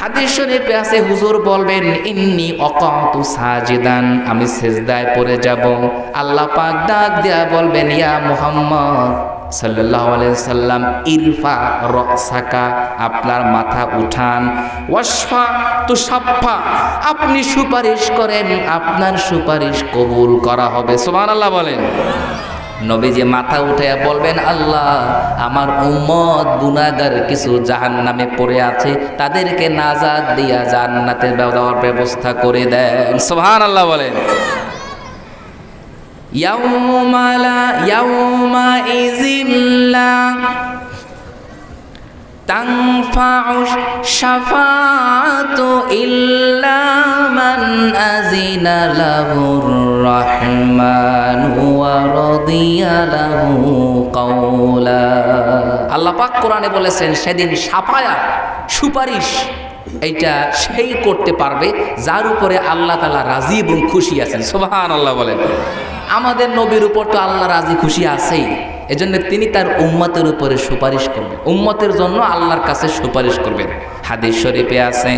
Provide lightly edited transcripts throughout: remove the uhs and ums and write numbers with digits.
হাদিস শরীফে আছে হুজুর বলবেন ইন্নী ওয়াকাতু সাজিদান, আমি সিজদায় পড়ে যাব। আল্লাহ পাক ডাক দেয়া বলবেন ইয়া মুহাম্মদ সাল্লাল্লাহু আলাইহি সাল্লাম ইরফা রাসাকা, আপনার মাথা উঠান, ওয়াশফা তুশাফা, আপনি সুপারিশ করেন, আপনার সুপারিশ কবুল করা হবে। সুবহানাল্লাহ বলেন। নবীজি মাথা উঠাইয়া বলবেন আল্লাহ আমার উম্মত গুনাহগার কিছু জাহান্নামে পড়ে আছে, তাদেরকে নাজাত দিয়া জান্নাতে যাওয়ার ব্যবস্থা করে দেন। সুবহানাল্লাহ বলেন। ইয়াউমা ইযিল্লা তানফাউ শাফাআতু ইল্লা মান আযিনা লাহুর রাহমানু ওয়া রাদিয়া লাহু কাওলা। আল্লাহ পাক কোরআনে বলেছেন সেদিন শাফায়াত, সুপারিশ, এইটা সেই করতে পারবে যার উপরে আল্লাহ তাআলা রাজি এবং খুশি আছেন। সুবহানাল্লাহ বলেন। আমাদের নবীর উপর তো আল্লাহ রাজি খুশি আছেই, এজন্য তিনি তার উম্মতের উপরে সুপারিশ করবেন, উম্মতের জন্য আল্লাহর কাছে সুপারিশ করবেন। হাদিস শরীফে আছে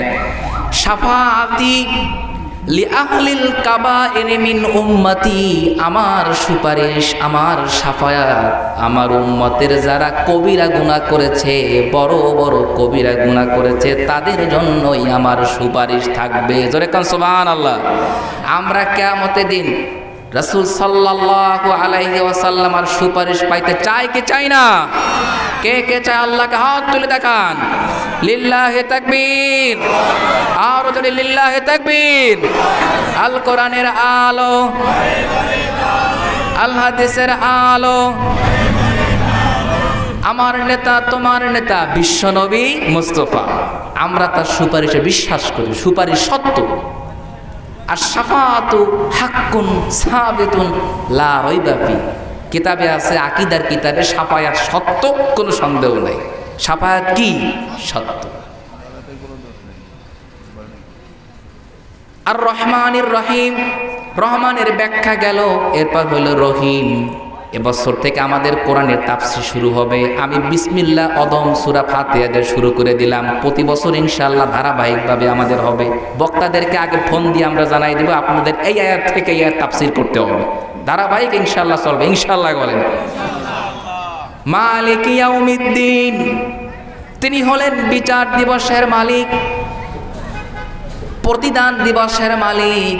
শাফাআতি লিআহলিল কাবাইরি মিন উম্মতি, আমার সুপারিশ, আমার শাফায়াত আমার উম্মতের যারা কবিরা গুনাহ করেছে, বড় বড় কবিরা গুনাহ করেছে, তাদের জন্যই আমার সুপারিশ থাকবে। জোরে কান সুবহানাল্লাহ। আমরা কিয়ামতের দিন রাসূল সাল্লাল্লাহু আলাইহি ওয়াসাল্লামের সুপারিশ পাইতে চাই কি চাই না? কে কে চায় আল্লাহকে হাত তুলে দেখান। লিল্লাহি তাকবীর, আর যদি লিল্লাহি তাকবীর। আল কোরআনের আলো, আল হাদিসের আলো, আমার নেতা তোমার নেতা বিশ্বনবী মুস্তাফা, আমরা তার সুপারিশে বিশ্বাস করি, সুপারিশ সত্য। আর শাফাআতু হাক্কুন সাবিতুন লা রাইবা ফি, কিতাবে আছে, আকীদার কিতাবে শাফায়াত সত্য, কোনো সন্দেহ নাই। শাফায়াত কি? সত্য। আর রহমানির রহিম, রহমানের ব্যাখ্যা গেল, এরপর হলো রহিম। এবছর থেকে আমাদের কোরআনের তাফসীর শুরু হবে। আমি বিসমিল্লাহ অদম সূরা ফাতিহা দিয়ে শুরু করে দিলাম। প্রতি বছর ইনশাআল্লাহ ধারাবাহিকভাবে আমাদের হবে। বক্তাদেরকে আগে ফোন দিয়ে আমরা জানাই দেব আপনাদের এই আয়াত থেকে এই আয়াত তাফসীর করতে হবে। ধারাবাহিক ইনশাআল্লাহ চলবে। ইনশাআল্লাহ বলেন। মালিক ইয়াউমিদ্দিন, তিনি হলেন বিচার দিবসের মালিক, প্রতিদান দিবসের মালিক।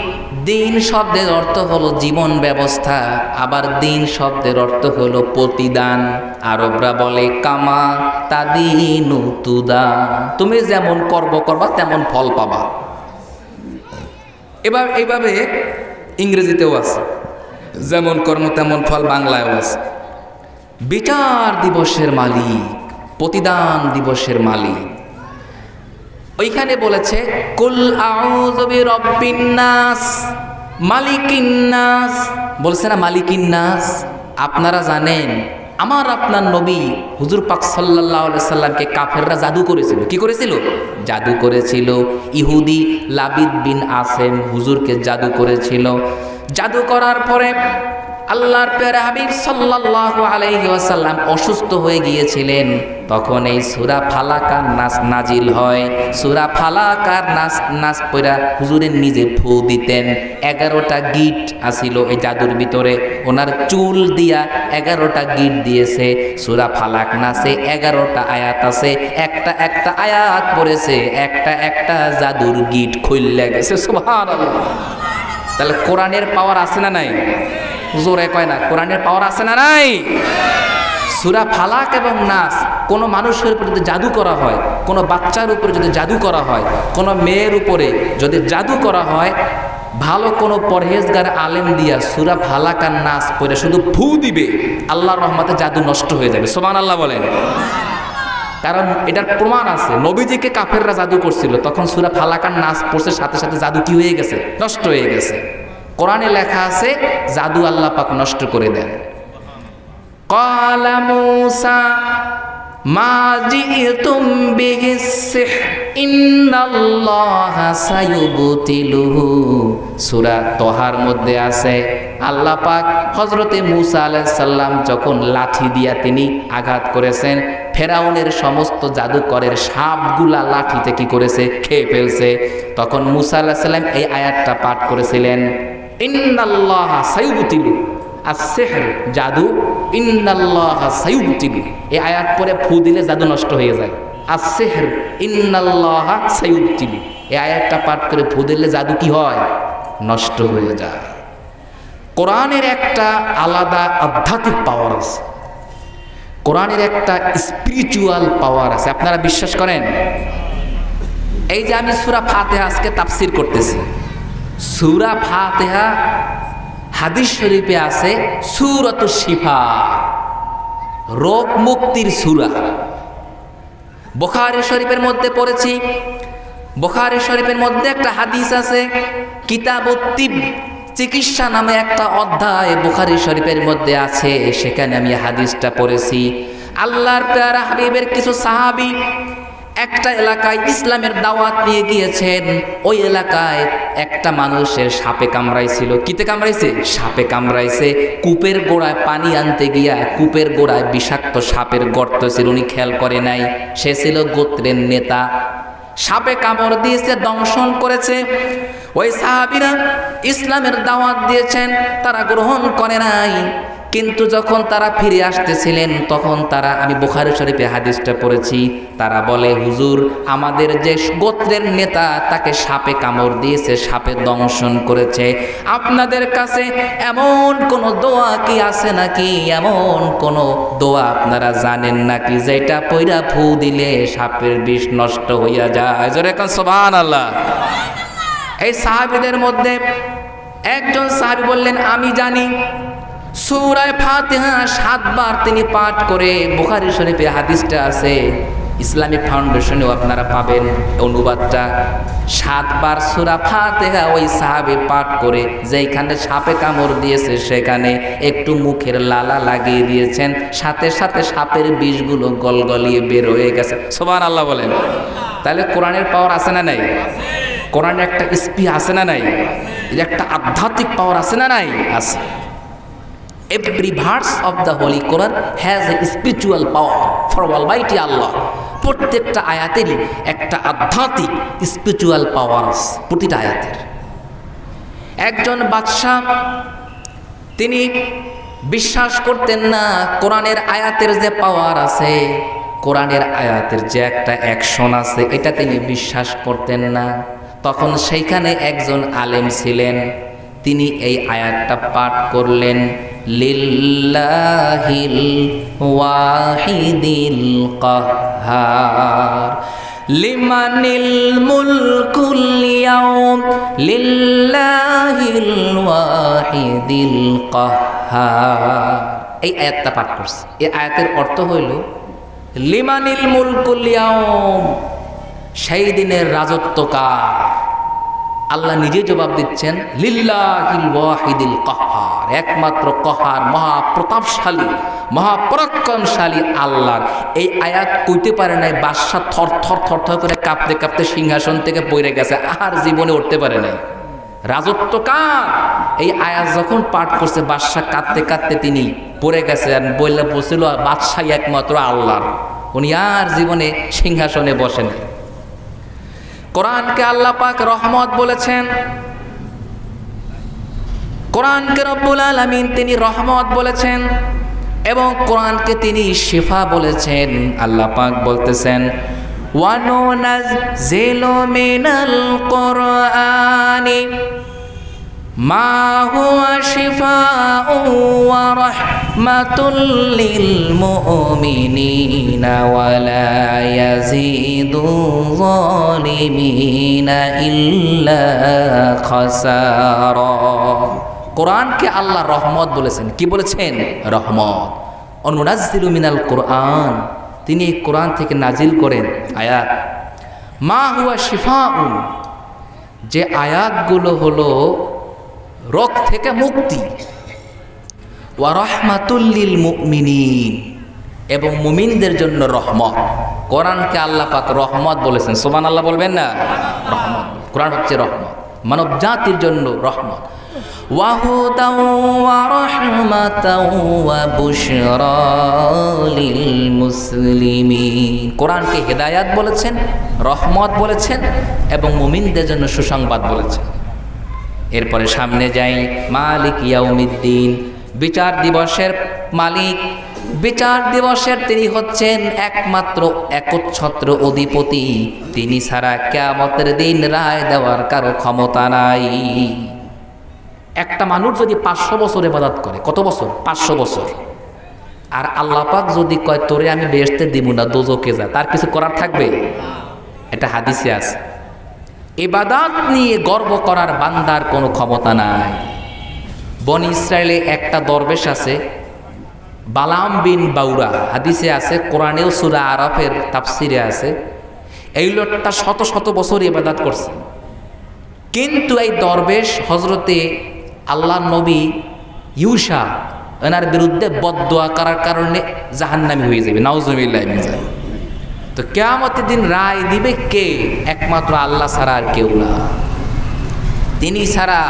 দিন শব্দের অর্থ হলো জীবন ব্যবস্থা, আবার দিন শব্দের অর্থ হলো প্রতিদান। আরবরা বলে কামা তাদিনু তুদা, তুমি যেমন কর্ম করবা তেমন ফল পাবা। এবার এইভাবে ইংরেজিতেও আছে, যেমন কর্ম তেমন ফল, বাংলায়ও আছে। বিচার দিবসের মালিক, প্রতিদান দিবসের মালিক। ওইখানে বলেছে কুল আউযু বিরাব্বিন নাস মালিকিন নাস, বলছে না মালিকিন নাস। আপনারা জানেন আমার আপনার নবী হুজুর পাক সাল্লাল্লাহু আলাইহি সাল্লামকে কাফেররা জাদু করেছিল। কি করেছিল? জাদু করেছিল। ইহুদি লাবিদ বিন আসেম হুজুরকে জাদু করেছিল। জাদু করার পরে আল্লাহর প্যারা হাবিব সাল্লাল্লাহু আলাইহি ওয়াসাল্লাম অসুস্থ হয়ে গিয়েছিলেন। তখন এই সূরা ফালাকার নাস নাজিল হয়। সূরা ফালাকার নাস পড়া হুজুরের নিজে ফু দিতেন। 11টা গিট আসিল এই জাদুর ভিতরে, ওনার চুল দিয়া 11টা গিট দিয়েছে। সূরা ফালাক নাসে 11টা আয়াত আছে, একটা একটা আয়াত পড়েছে, একটা একটা জাদুর গিট খুললে গেছে। সুবহানাল্লাহ। তাহলে কোরআনের পাওয়ার আছে না নাই? জোরে কয় না, কোরআনের পাওয়ার আছে না নাই? সূরা ফালাক এবং নাস, কোনো মানুষের উপর যদি জাদু করা হয়, কোনো বাচ্চার উপরে যদি জাদু করা হয়, কোনো মেয়ের উপরে যদি জাদু করা হয়, ভালো কোনো পরহেজগার আলেম দিয়া সূরা ফালাক আর নাস পড়ে শুধু ফু দিবে, আল্লাহর রহমতে জাদু নষ্ট হয়ে যাবে। সুবহানাল্লাহ বলেন। কারণ এটার প্রমাণ আছে, নবীজিকে কাফেররা জাদু করছিল, তখন সূরা ফালাক আর নাস পড়ছে, সাথে সাথে জাদু কি হয়ে গেছে? নষ্ট হয়ে গেছে। কোরআনে লেখা আছে জাদু আল্লাহ পাক নষ্ট করে দেন। ক্বালা মূসা মা জিতুম বিহিস সিহর ইন্নাল্লাহা সায়ুবতিলুহু। সূরা তহার মধ্যে আছে আল্লাহ পাক হযরতে মূসা আলাইহিস সালাম যখন লাঠি দিয়া তিনি আঘাত করেছেন, ফেরাউনের সমস্ত জাদুকরের সাপগুলা লাঠিতে কি করেছে, খেয়ে ফেলছে। তখন মূসা আলাইহিস সালাম এই আয়াতটা পাঠ করেছিলেন, ইন্নাল্লাহা সায়ুবতিলু আস-সিহর, জাদু, ইন্নাল্লাহা সায়ুবতিলু। এই আয়াত পরে ফু দিলে জাদু নষ্ট হয়ে যায়। আস-সিহর ইন্নাল্লাহা সায়ুবতিলু, এই আয়াতটা পাঠ করে ফু দিলে জাদু কি হয়, নষ্ট হয়ে যায়। কোরআনের একটা আলাদা আধ্যাত্মিক পাওয়ার আছে, কোরআনের একটা স্পিরিচুয়াল পাওয়ার আছে। আপনারা বিশ্বাস করেন? এই যে আমি সূরা ফাতিহা আজকে তাফসীর করতেছি, সূরা ফাতিহা হাদিস শরীফে আছে সূরাতুশ শিফা, রোগ মুক্তির সূরা। বুখারী শরীফের মধ্যে পড়েছি, বুখারী শরীফের মধ্যে একটা হাদিস আছে কিতাবুত তিব, চিকিৎসা নামে একটা অধ্যায় বুখারী শরীফের মধ্যে আছে। সেখানে আমি হাদিসটা পড়েছি। আল্লাহর প্যারা হাবিবের কিছু সাহাবী একটা এলাকায় ইসলামের দাওয়াত নিয়ে গিয়েছেন। ওই এলাকায় একটা মানুষের সাপে কামড়াইছিল। কিতে কামড়াইছে? সাপে কামড়াইছে। কূপের গোড়ায় পানি আনতে গিয়া কূপের গোড়ায় বিষাক্ত সাপের গর্ত ছিল, উনি খেয়াল করে নাই। সে ছিল গোত্রের নেতা। সাপে কামড় দিয়েছে, দংশন করেছে। ওই সাহাবীরা ইসলামের দাওয়াত দিয়েছেন, তারা গ্রহণ করে নাই। কিন্তু যখন তারা ফিরে আসতেছিলেন তখন তারা, আমি বুখারী শরীফে হাদিসটা পড়েছি, তারা বলে হুজুর আমাদের যে গোত্রের নেতা তাকে সাপে কামড় দিয়েছে, সাপে দংশন করেছে। আপনাদের কাছে এমন কোন দোয়া কি আছে নাকি, এমন কোন দোয়া আপনারা জানেন নাকি যেটা পয়রা ফু দিলে সাপের বিষ নষ্ট হইয়া যায়? জোরে কান সুবহানাল্লাহ। এই সাহাবীদের মধ্যে একজন সাহাবী বললেন আমি জানি। সূরা ফাতিহা 7 বার তিনি পাঠ করে, বুখারী শরীফে হাদিসটা আছে, ইসলামিক ফাউন্ডেশনেও আপনারা পাবেন অনুবাদটা। 7 বার সূরা ফাতিহা ওই সাহাবী পাঠ করে যেখানে সাপে কামড় দিয়েছে সেখানে একটু মুখের লালা লাগিয়ে দিয়েছেন, সাথে সাথে সাপের বিষগুলো গলগলিয়ে বের হয়ে গেছে। সুবহানাল্লাহ বলেন। তাহলে কোরআনের পাওয়ার আছে না নাই? কোরআনের একটা স্পি আছে না নাই? এর একটা আধ্যাত্মিক পাওয়ার আছে না নাই? আছে। Every verse of the Holy Quran has a spiritual power for Almighty Allah. প্রত্যেকটা আয়াতেরই একটা আধ্যাত্মিক স্পিরিচুয়াল পাওয়ার আছে, প্রতিটা আয়াতের। একজন বাদশাহ তিনি বিশ্বাস করতেন না কোরআনের আয়াতের যে পাওয়ার আছে, কোরআনের আয়াতের যে একটা অ্যাকশন আছে, এটা তিনি বিশ্বাস করতেন না। তখন সেইখানে একজন আলেম ছিলেন, তিনি এই আয়াতটা পাঠ করলেন, লিল্লাহিল ওয়াহিদিল কাহ্হার লিমানিল মুলকুল ইয়াউম লিল্লাহিল ওয়াহিদিল কাহ্হার। এই আয়াতটা পাঠ করছে। এই আয়াতের অর্থ হইল লিমানিল মুলকুল ইয়াউম, সেই দিনের রাজত্ব কার? আল্লাহ নিজে জবাব দিচ্ছেন, লিল্লাহিল ওয়াহিদিল কাহ্হার, একমাত্র কাহ্হার, মহাপ্রতাপশালী, মহাপরাক্রমশালী আল্লাহর। এই আয়াত কইতে পারে নাই, বাদশা থর থর থর থর করে কাঁপতে কাঁপতে সিংহাসন থেকে পড়ে গেছে, আর জীবনে উঠতে পারে নাই। রাজত্ব কার? এই আয়াত যখন পাঠ করছে বাদশা কাঁদতে কাঁদতে তিনি পড়ে গেছে, আর বললে বলছিল বাদশাহ একমাত্র আল্লাহর, উনি আর জীবনে সিংহাসনে বসে নাই। কোরআনকে আল্লাহ পাক রহমত বলেছেন, কোরআনকে রব্বুল আলামিন তিনি রহমত বলেছেন, এবং কোরআনকে তিনি শিফা বলেছেন। আল্লাহ পাক বলতেছেন, ওয়া নুনাজ্জিলু মিনাল কুরআনি মা হুয়া শিফাউন ওয়া রাহমাতুল লিল মুমিনিনা ওয়া লা ইয়াজিদু যালিমিনা ইল্লা খাসারা। কোরআনকে আল্লাহ রহমত বলেছেন। কি বলেছেন? রহমত। অনুনাজ্জিলু মিনাল কোরআন, তিনি কোরআন থেকে নাজিল করেন আয়াত, মা হুয়া শিফাউন, যে আয়াতগুলো হলো রোগ থেকে মুক্তি, ওয়া রাহমাতুল লিল মুমিনিন, এবং মুমিনদের জন্য রহমত। কোরআনকে আল্লাহ পাক রহমত বলেছেন, সুবহানাল্লাহ বলবেন না? রহমত, কোরআন হচ্ছে রহমত, মানব জাতির জন্য রহমত। ওয়াহুদাও ওয়া রাহমাতাও ওয়া বুশরা লিল মুসলিমিন। কোরআনকে হেদায়াত বলেছেন, রহমত বলেছেন এবং মুমিনদের জন্য সুসংবাদ বলেছেন। এরপরে সামনে যাই, মালিক ইয়াউমিদ্দিন, বিচার দিবসের মালিক। বিচার দিবসের তিনি হচ্ছেন একমাত্র একচ্ছত্র অধিপতি। তিনি ছাড়া কিয়ামতের দিন রায় দেওয়ার কারো ক্ষমতা নাই। একটা মানুষ যদি 500 বছর ইবাদত করে, কত বছর? 500 বছর। আর আল্লাহ পাক যদি কয় তোরে আমি বেহেশতে দিব না, দোজখে যা, তার কিছু করার থাকবে? এটা হাদিসে আছে। ইবাদত নিয়ে গর্ব করার বান্দার কোনো ক্ষমতা নাই। বনি ইসরায়েলে একটা দরবেশ আছে, বালাম বিন বাউরা, হাদিসে আছে, কোরআনেও সূরা আরাফের তাফসিরে আছে। এই লোকটা শত শত বছর ইবাদত করছে, কিন্তু এই দরবেশ হজরতে আল্লাহ নবী ইউসা এনার বিরুদ্ধে বদদোয়া করার কারণে জাহান্নামী হয়ে যাবে, নাউজুবিল্লাহ মিন যালিক। তো কিয়ামতের দিন রায় দিবে কে? একমাত্র আল্লাহ ছাড়া আর কেউ না। তিনি ছাড়া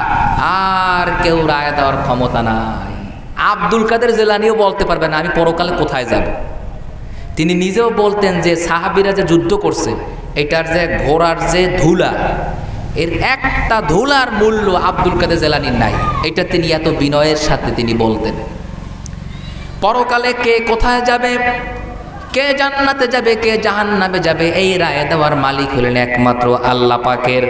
আর কেউ রায় দেওয়ার ক্ষমতা নাই। আব্দুল কাদের জিলানীও বলতে পারবে না আমি পরকালে কোথায় যাব। তিনি নিজেও বলতেন যে সাহাবীরা যে যুদ্ধ করছে, এটার যে ঘোড়ার যে ধুলা, এর একটা ধুলার মূল্য আব্দুল কাদের জিলানীর নাই। এটা তিনি এত বিনয়ের সাথে তিনি বলতেন। পরকালে কে কোথায় যাবে, কে জান্নাতে যাবে, কে জাহান্নামে যাবে, এই রায় দেওয়ার মালিক হলেন একমাত্র আল্লাহ পাকের।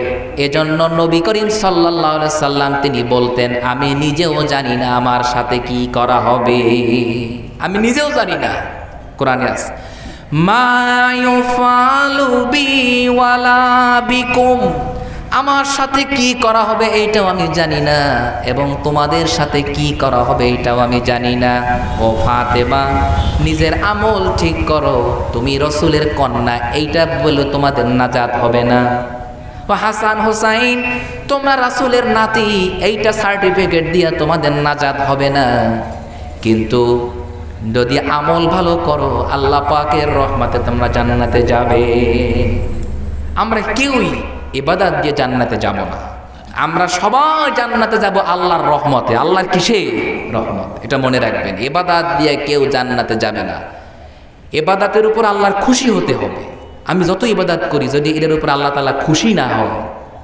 এজন্য নবী করিম সাল্লাল্লাহু আলাইহি সাল্লাম তিনি বলতেন, আমি নিজেও জানি না আমার সাথে কি করা হবে, আমি নিজেও জানি না। কোরআনে আছে, মা ইউফালু বি ওয়ালা বিকুম, আমার সাথে কি করা হবে এইটাও আমি জানি না, এবং তোমাদের সাথে কি করা হবে এইটাও আমি জানি না। ও ফাতেমা, নিজের আমল ঠিক করো, তুমি রসুলের কন্যা, এইটা বলে তোমাদের নাজাত হবে না। ও হাসান হোসাইন, তোমরা রাসূলের নাতি, এইটা সার্টিফিকেট দিয়া তোমাদের নাজাত হবে না। কিন্তু যদি আমল ভালো করো, আল্লাহ পাকের রহমতে তোমরা জান্নাতে যাবে। আমরা কেউই ইবাদত দিয়ে জান্নাতে যাব না, আমরা সবাই জান্নাতে যাব আল্লাহর রহমতে। আল্লাহর কিসে? রহমত। এটা মনে রাখবেন, ইবাদত দিয়ে কেউ জান্নাতে যাবে না। ইবাদতের উপর আল্লাহর খুশি হতে হবে। আমি যত ইবাদত করি, যদি এর উপর আল্লাহ তাআলা খুশি না হয়,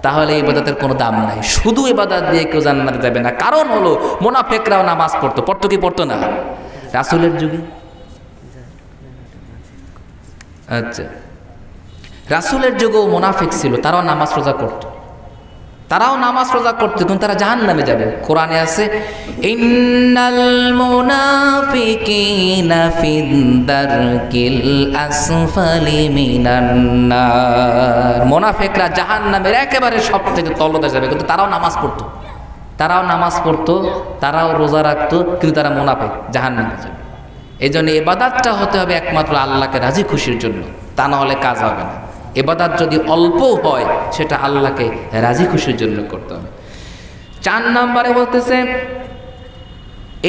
তাহলে ইবাদতের কোনো দাম নাই। শুধু ইবাদত দিয়ে কেউ জান্নাতে যাবে না। কারণ হলো মুনাফিকরাও নামাজ পড়তো, পড়তো কি পড়তো না রাসূলের যুগে? আচ্ছা, রাসূলের যুগেও মুনাফিক ছিল, তারাও নামাজ রোজা করত, কিন্তু তারা জাহান্নামে যাবে। কোরআনে আছে, ইন্নাল মুনাফিকিনা ফিদ দারকিল আসফালি মিনান নার। মুনাফিকরা জাহান্নামের একেবারে সবথেকে তলদেশে যাবে, কিন্তু তারাও নামাজ পড়তো, তারাও রোজা রাখতো, কিন্তু তারা মুনাফিক, জাহান্নামে যাবে। এই জন্য ইবাদতটা হতে হবে একমাত্র আল্লাহকে রাজি খুশির জন্য, তা না হলে কাজ হবে না। ইবাদত যদি অল্প হয়, সেটা আল্লাহকে রাজি খুশির জন্য করতে হবে। 4 নম্বরে বলতেছে,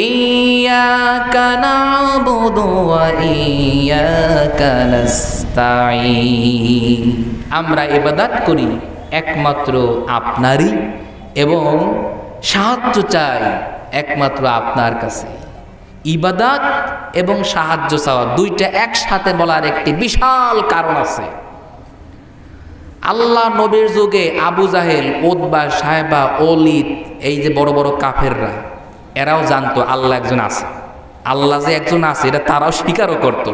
ইয়্যাকা না'বুদু ওয়া ইয়্যাকা নাস্তাঈন। আমরা ইবাদত করি একমাত্র আপনারই, এবং সাহায্য চাই একমাত্র আপনার কাছে। ইবাদত এবং সাহায্য চাওয়া দুইটা একসাথে বলার একটি বিশাল কারণ আছে। আল্লাহ নবীর যুগে আবু জাহেল, উতবা, সায়বা, ওলীদ, এই যে বড় বড় কাফেররা, এরাও জানতো আল্লাহ একজন আছে। আল্লাহ যে একজন আছে এটা তারাও স্বীকারও করতো।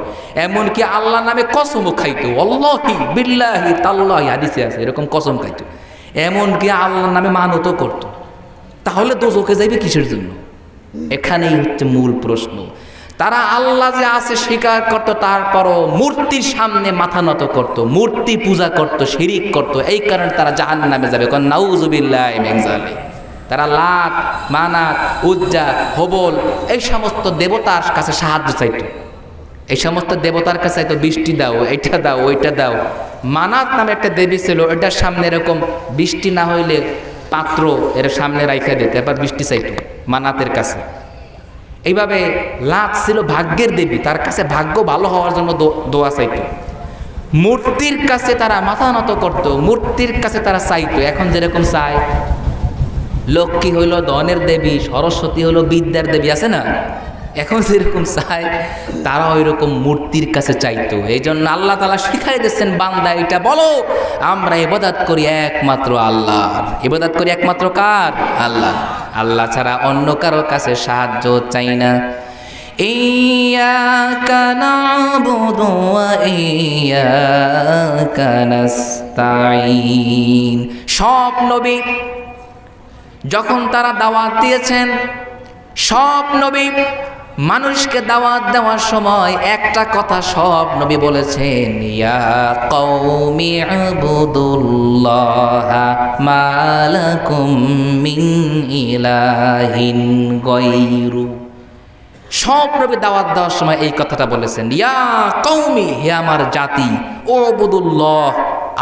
এমনকি আল্লাহ নামে কসমও খাইতো, আল্লাহি বিল্লাহি তাল্লাহি, হাদিসে আছে এরকম কসম খাইতো। এমনকি আল্লাহর নামে মানতও করতো। তাহলে দোজখে যাইবে কিসের জন্য? এখানেই হচ্ছে মূল প্রশ্ন। তারা আল্লাহ যে আছে স্বীকার করত, তারপরও মূর্তির সামনে মাথা নত করত, মূর্তি পূজা করত, শিরিক করত। এই কারণে তারা জাহান্নামে যাবে। নাউজুবিল্লাহি মিন যালিক। তারা লাত, মানাত, উজ্জা, হবল, এই সমস্ত দেবতার কাছে সাহায্য চাইত। এই সমস্ত দেবতার কাছে চাইতো, বৃষ্টি দাও, এইটা দাও, ওইটা দাও। মানাত নামে একটা দেবী ছিল, এটার সামনে এরকম বৃষ্টি না হইলে পাত্র এর সামনে রাইখা দিতে, এবার বৃষ্টি চাইতো মানাতের কাছে। এইভাবে লাত ছিল ভাগ্যের দেবী, তার কাছে ভাগ্য ভালো হওয়ার জন্য দোয়া চাইতো। মূর্তির কাছে তারা মাথা নত করত, মূর্তির কাছে তারা চাইতো। এখন যেরকম চায়, লক্ষ্মী হইল ধনের দেবী, সরস্বতী হইল বিদ্যার দেবী, আছে না? এখন যেরকম চায় তারা ওই রকম মূর্তির কাছে চাইতো। এই জন্য আল্লাহ তাআলা শিখাই দিচ্ছেন, বান্দা এটা বলো, আমরা ইবাদত করি একমাত্র আল্লাহর। ইবাদত করি একমাত্র কার? আল্লাহ। আল্লাহ ছাড়া অন্য কারোর কাছে সাহায্য চাই না। ইয়্যাকা না'বুদু ওয়া ইয়্যাকা নাস্তাঈন। সব নবী যখন তারা দাওয়াত দিয়েছেন, সব নবী মানুষকে দাওয়াত দেওয়ার সময় একটা কথা সব নবী বলেছেন, ইয়া কওমি ইবুদুল্লাহা মা লাকুম মিন ইলাহিন গায়রু। সব নবী দাওয়াত দেওয়ার সময় এই কথাটা বলেছেন, ইয়া কওমি, হে আমার জাতি, উবুদুল্লাহ,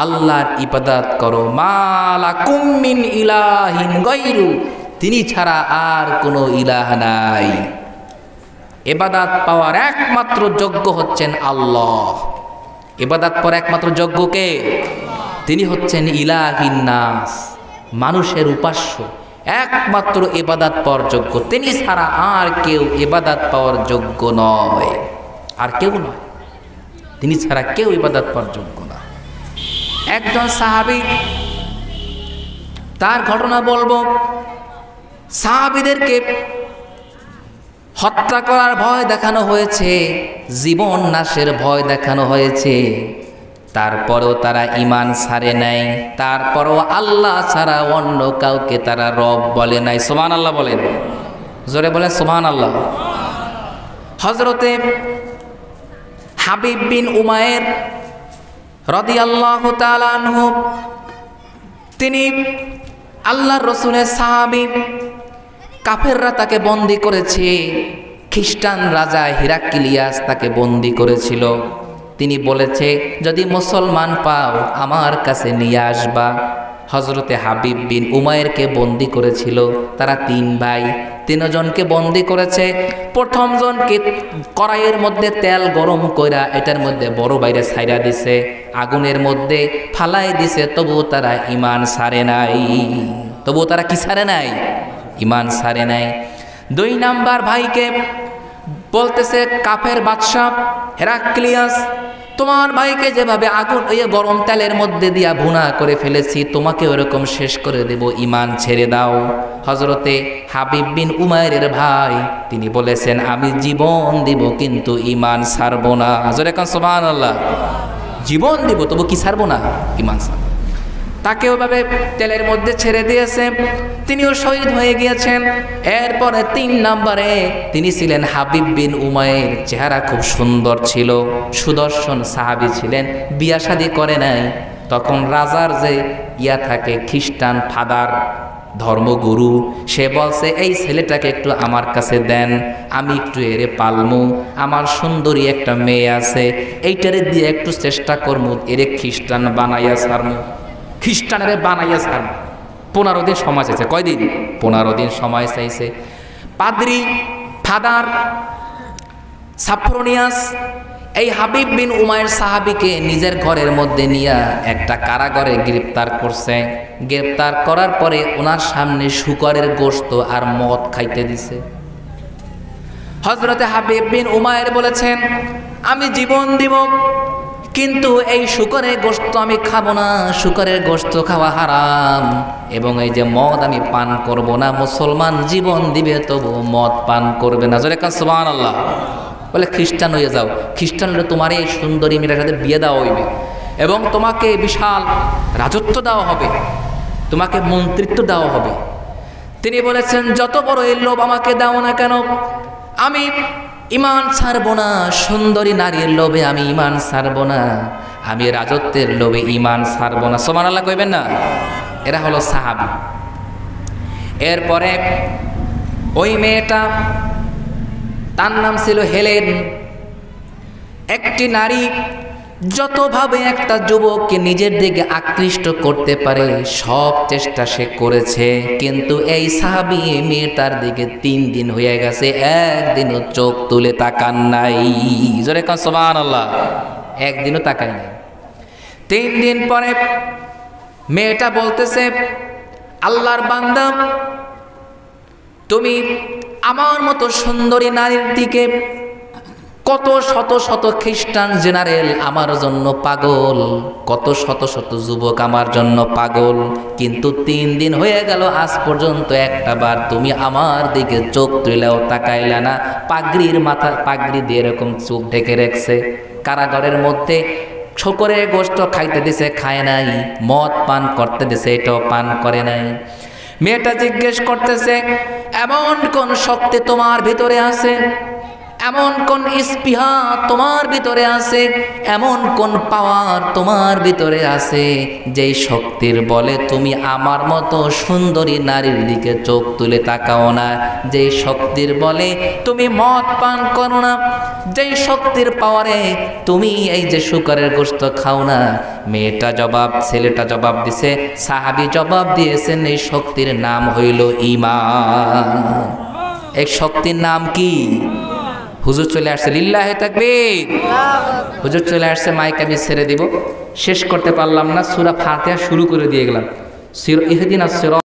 আল্লাহর ইবাদত করো, মা লাকুম মিন ইলাহিন গায়রু, তিনি ছাড়া আর কোনো ইলাহ নাই। ইবাদত পাওয়ার একমাত্র যোগ্য হচ্ছেন আল্লাহ। ইবাদত পাওয়ার একমাত্র যোগ্য কে? তিনি হচ্ছেন ইলাহিন নাস, মানুষের উপাস্য। একমাত্র ইবাদত পাওয়ার যোগ্য তিনি ছাড়া আর কেউ ইবাদত পাওয়ার যোগ্য নয়, আর কেউ নয়, তিনি ছাড়া কেউ ইবাদত পাওয়ার যোগ্য না। একজন সাহাবী, তার ঘটনা বলবো। সাহাবীদেরকে হত্যা করার ভয় দেখানো হয়েছে, জীবন নাশের ভয় দেখানো হয়েছে, তারপরও তারা ঈমান ছাড়ে নাই, তারপরও আল্লাহ ছাড়া অন্য কাউকে তারা রব বলে নাই। সুবহানাল্লাহ বলেন, জোরে বলেন সুবহানাল্লাহ। হযরতে হাবিব বিন উমায়ের রাদিয়াল্লাহু তাআলা আনহু, তিনি আল্লাহর রাসূলের সাহাবী। কাফেররা তাকে বন্দী করেছে, খ্রিস্টান রাজা হিরাক্লিয়াস তাকে বন্দী করেছিল। তিনি বলেছে, যদি মুসলমান পাও আমার কাছে নিয়ে আসবা। হযরতে হাবিব বিন উমায়েরকে বন্দী করেছিল, তারা 3 ভাই, 3 জনকে বন্দী করেছে। প্রথম জনকে কড়াইয়ের মধ্যে তেল গরম কইরা এটার মধ্যে বড় বাইরে ছাইরা দিছে, আগুনের মধ্যে ফালাই দিছে, তবুও তারা ঈমান ছাড়ে নাই। তবুও তারা কি ছাড়ে নাই? ঈমান ছাড়ে নাই। 2 নাম্বার ভাইকে বলতেছে কাফের বাদশা হেরাক্লিয়াস, তোমার ভাইকে যেভাবে আগুন গরম তেলের মধ্যে দিয়া ভুনা করে ফেলেছি, তোমাকে ওরকম শেষ করে দেব, ঈমান ছেড়ে দাও। হযরতে হাবিব বিন উমায়ের ভাই, তিনি বলেছেন, আমি জীবন দিব কিন্তু ঈমান ছাড়বো না। জোরে কান সুবহানাল্লাহ। জীবন দিব তবু কি ছাড়বো না? ঈমান ছাড়বো। তাকে ওভাবে তেলের মধ্যে ছেড়ে দিয়েছে, তিনিও শহীদ হয়ে গিয়েছেন। এরপরে 3 নম্বরে তিনি ছিলেন হাবিব বিন উমায়ের, চেহারা খুব সুন্দর ছিল, সুদর্শন সাহাবী ছিলেন, বিয়া শাদী করে নাই। তখন রাজার যে থাকে খ্রিস্টান ফাদার, ধর্মগুরু, সে বলছে, এই ছেলেটাকে একটু আমার কাছে দেন, আমি একটু এরে পালমু, আমার সুন্দরী একটা মেয়ে আছে, এইটারে দিয়ে একটু চেষ্টা করমু, এরে খ্রিস্টান বানাইয়া ছাড়মু। খ্রিস্টানেরে বানাইয়া ছাড়। 15 দিন সময় চাইছে। কয়দিন? 15 দিন সময় চাইছে। পাদ্রী ফাদার সাফরোনিয়াস এই হাবিব বিন উমায়ের সাহাবীকে নিজের ঘরের মধ্যে নিয়ে একটা কারাগারে গ্রেপ্তার করছে। গ্রেপ্তার করার পরে ওনার সামনে শুকরের গোশত আর মদ খাইতে দিছে। হযরতে হাবিব বিন উমায়ের বলেছেন, আমি জীবন দিব কিন্তু এই শুকরের গোশত আমি খাবো না, শুকরের গোশত খাওয়া হারাম, এবং এই যে মদ আমি পান করব না। মুসলমান জীবন দিবে তবু মদ পান করবে না। জোরে কান সুবহানাল্লাহ। বলে খ্রিস্টান হয়ে যাও, খ্রিস্টান হলে তোমার এই সুন্দরী মেয়েটার সাথে বিয়ে দেওয়া হইবে এবং তোমাকে বিশাল রাজত্ব দেওয়া হবে, তোমাকে মন্ত্রিত্ব দেওয়া হবে। তিনি বলেছেন, যত বড় এই লোভ আমাকে দাও না কেন, আমি ঈমান ছাড়বো না। সুন্দরী নারীর লোভে আমি ঈমান ছাড়বো না, আমি রাজত্বের লোভে ঈমান ছাড়বো না। সুবহানাল্লাহ কইবেন না? এরা হলো সাহাবী। এরপরে ওই মেয়েটা, তার নাম ছিল হেলেন। একটি নারী যতভাবে একটা যুবককে নিজের দিকে আকৃষ্ট করতে পারে সব চেষ্টা সে করেছে, কিন্তু এই সাহাবী মেয়েটার দিকে 3 দিন হয়ে গেছে, একদিনও চোখ তুলে তাকান নাই। জোরে কান সুবহানাল্লাহ। একদিনও তাকায় নাই। 3 দিন পরে মেয়েটা বলতেছে, আল্লাহর বান্দা, তুমি আমার মতো সুন্দরী নারীর দিকে, কত শত শত খ্রিস্টান জেনারেল আমার জন্য পাগল, কত শত শত যুবক আমার জন্য পাগল, কিন্তু 3 দিন হয়ে গেল আজ পর্যন্ত একটা বার তুমি আমার দিকে চোখ তুলেও তাকাইলা না। পাগড়ির মাথা, পাগড়ি দিয়ে এরকম চোখ ঢেকে রেখেছে। কারাগারের মধ্যে শোকরের গোশত খাইতে দিছে, খায় নাই। মদ পান করতে দিছে, এটাও পান করে নাই। মেয়েটা জিজ্ঞেস করতেছে, এমন কোন শক্তি তোমার ভিতরে আছে, এমন কোন স্পৃহা তোমার ভিতরে আছে, এমন কোন পাওয়ার তোমার ভিতরে আছে, যেই শক্তির বলে তুমি আমার মতো সুন্দরী নারীর দিকে চোখ তুলে তাকাও না, যেই শক্তির বলে তুমি মদ পান করো না, যেই শক্তির পাওয়ারে তুমি এই যে শুকরের গোশত খাও না। ছেলেটা জবাব দিছে, সাহাবী জবাব দিয়েছেন, এই শক্তির নাম হইল ঈমান। এই শক্তির নাম কি? হুজুর চলে আসছে, লিল্লাহে তাকবীর। হুজুর চলে আসছে, মাইক আমি ছেড়ে দিব, শেষ করতে পারলাম না, সূরা ফাতিহা শুরু করে দিয়ে গেলাম। ইহদিনাস সিরাত